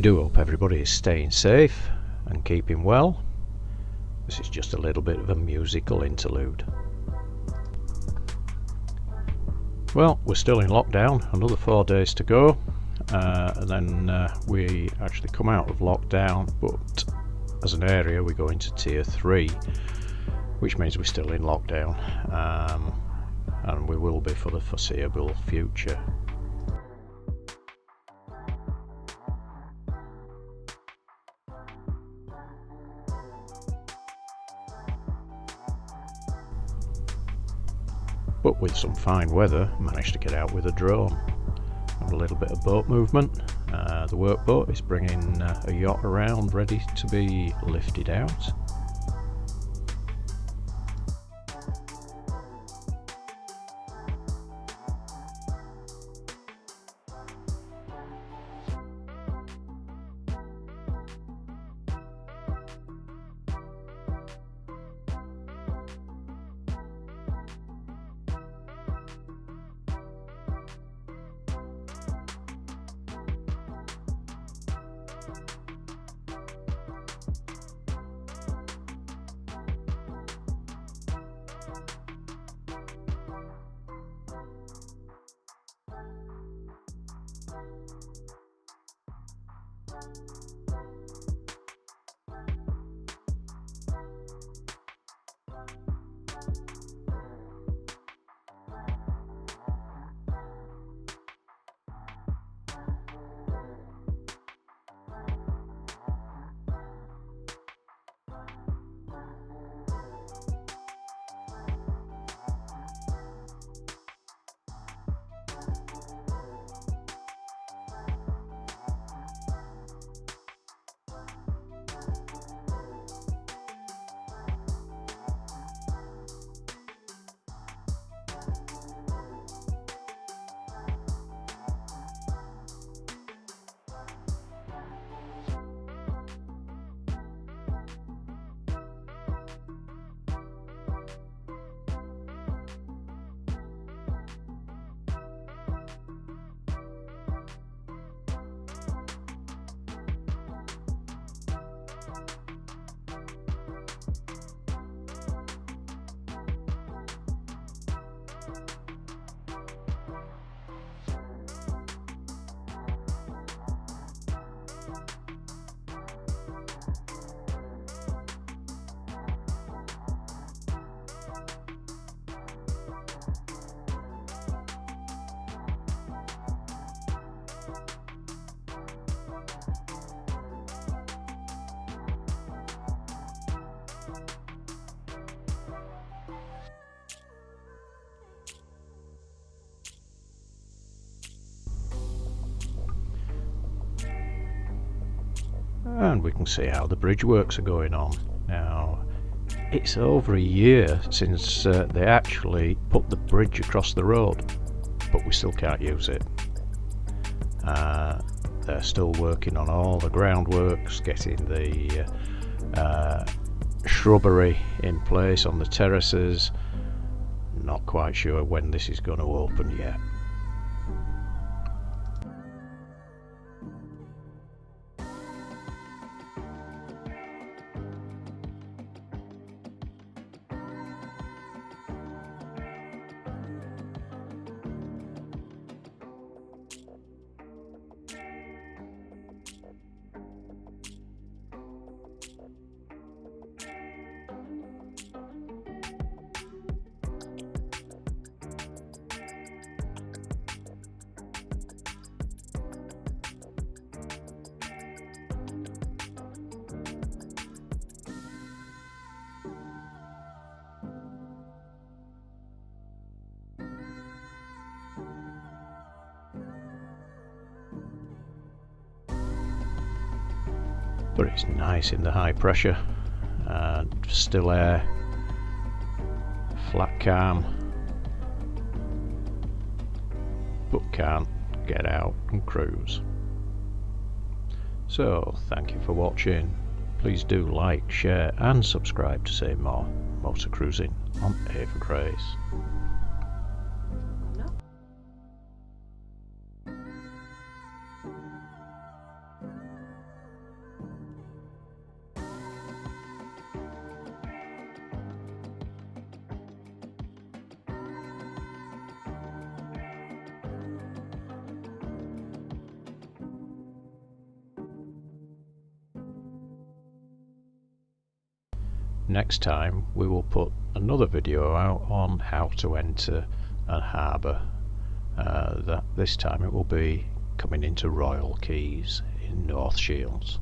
We do hope everybody is staying safe and keeping well. This is just a little bit of a musical interlude. Well, we're still in lockdown, another 4 days to go, and then we actually come out of lockdown, but as an area we go into tier 3, which means we're still in lockdown, and we will be for the foreseeable future. But with some fine weather, managed to get out with a drone. And a little bit of boat movement. The workboat is bringing a yacht around ready to be lifted out. And we can see how the bridge works are going on. Now, it's over a year since they actually put the bridge across the road, but we still can't use it. They're still working on all the groundworks, getting the shrubbery in place on the terraces. Not quite sure when this is going to open yet. But it's nice in the high pressure and still air, flat calm, but can't get out and cruise. So thank you for watching. Please do like, share and subscribe to see more motor cruising on Ava Grace. next time we will put another video out on how to enter a harbour. That this time it will be coming into Royal Quays in North Shields.